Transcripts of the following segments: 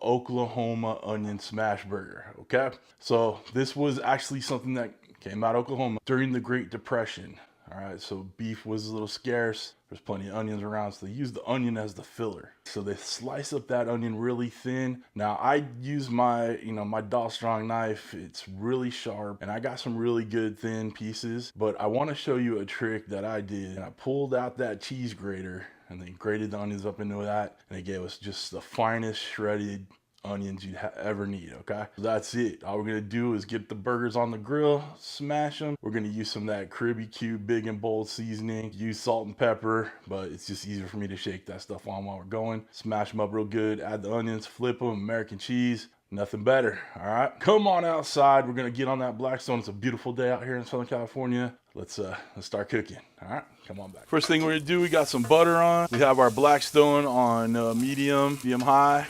Oklahoma onion smash burger, okay? So this was actually something that came out of Oklahoma during the Great Depression. All right, so beef was a little scarce. There's plenty of onions around, so they use the onion as the filler. So they slice up that onion really thin. Now I use my, my Dalstrong knife. It's really sharp, and I got some really good thin pieces. But I want to show you a trick that I did. And I pulled out that cheese grater and then grated the onions up into that, and it gave us just the finest shredded onions you'd ever need, okay? So that's it. All we're gonna do is get the burgers on the grill, smash them. We're gonna use some of that Caribeque big and bold seasoning, use salt and pepper, but it's just easier for me to shake that stuff on while we're going. Smash them up real good, add the onions, flip them, American cheese. Nothing better, all right? Come on outside. We're gonna get on that Blackstone. It's a beautiful day out here in Southern California. Let's start cooking, all right? Come on back. First thing we're gonna do, we got some butter on. We have our Blackstone on medium high.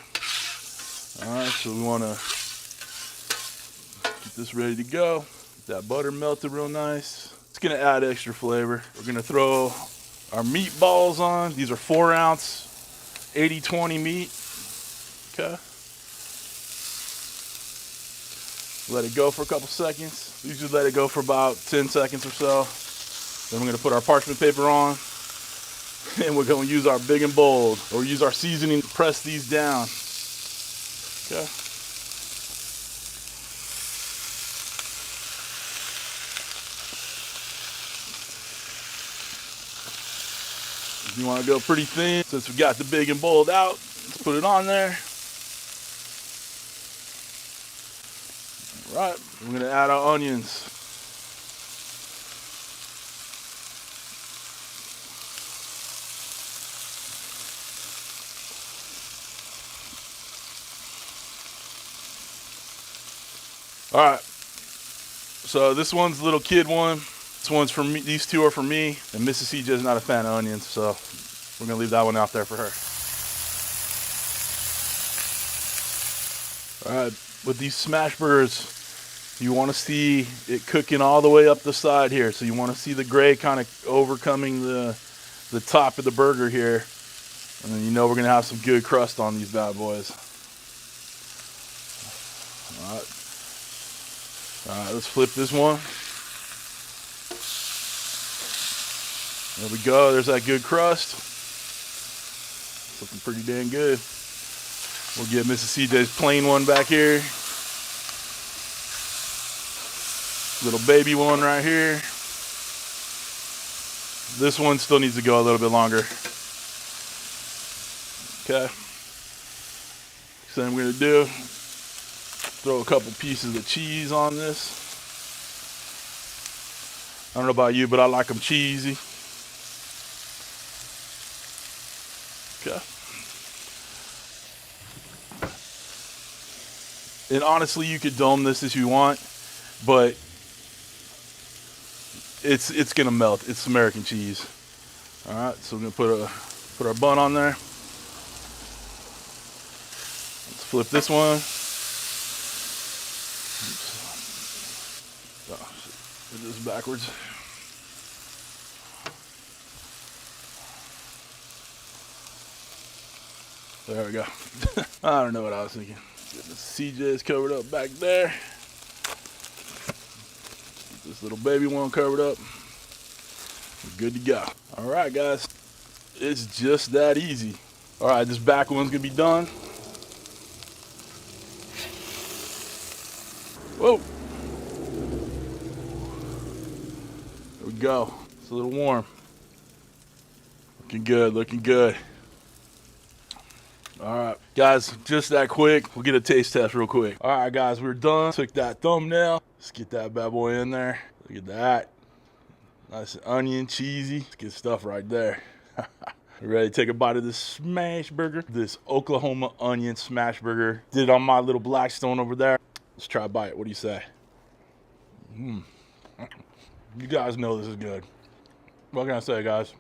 All right, so we want to get this ready to go. Get that butter melted real nice. It's going to add extra flavor. We're going to throw our meatballs on. These are 4-ounce 80/20 meat. Okay. Let it go for a couple seconds. Usually let it go for about 10 seconds or so. Then we're going to put our parchment paper on. And we're going to use our big and bold, or use our seasoning to press these down. Okay. If you want to go pretty thin, since we got the big and bold out, let's put it on there. All right, we're going to add our onions. All right, so this one's a little kid one. This one's for me. These two are for me. And Mrs. CJ is not a fan of onions, so we're gonna leave that one out there for her. All right, with these smash burgers, you want to see it cooking all the way up the side here. So you want to see the gray kind of overcoming the top of the burger here, and then we're gonna have some good crust on these bad boys. All right. All right, let's flip this one. There we go. There's that good crust. Looking pretty dang good. We'll get Mrs. CJ's plain one back here. Little baby one right here. This one still needs to go a little bit longer. Okay. So then we're going to do, throw a couple pieces of cheese on this. I don't know about you, but I like them cheesy. Okay. And honestly, you could dome this if you want, but it's gonna melt. It's American cheese. All right, so we're gonna put our bun on there. Let's flip this one. Put this backwards. There we go. I don't know what I was thinking. Get the CJ's covered up back there. Get this little baby one covered up. We're good to go. All right, guys. It's just that easy. All right, this back one's gonna be done. Whoa. There we go. It's a little warm. Looking good, looking good. All right, guys, just that quick. We'll get a taste test real quick. All right, guys, we're done. Took that thumbnail. Let's get that bad boy in there. Look at that. Nice onion, cheesy. Let's get stuff right there. Ready to take a bite of this smash burger? This Oklahoma onion smash burger. Did it on my little Blackstone over there. Let's try a bite. What do you say? You guys know this is good. What can I say, guys?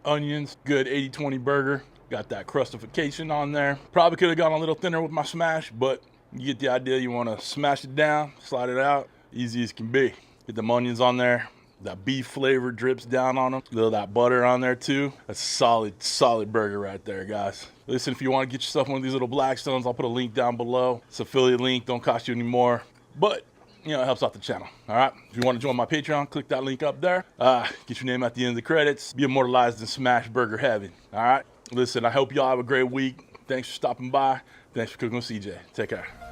Onions, good 80/20 burger. Got that crustification on there. Probably could have gone a little thinner with my smash, but you get the idea. You want to smash it down, slide it out, easy as can be. Get them onions on there. That beef flavor drips down on them. A little that butter on there too. That's solid burger right there, guys. Listen, if you want to get yourself one of these little Blackstones, I'll put a link down below. It's an affiliate link, don't cost you any more, but you know, it helps out the channel. All right. If you want to join my Patreon, click that link up there. Get your name at the end of the credits. Be immortalized in Smashburger heaven. All right. Listen, I hope y'all have a great week. Thanks for stopping by. Thanks for cooking with CJ. Take care.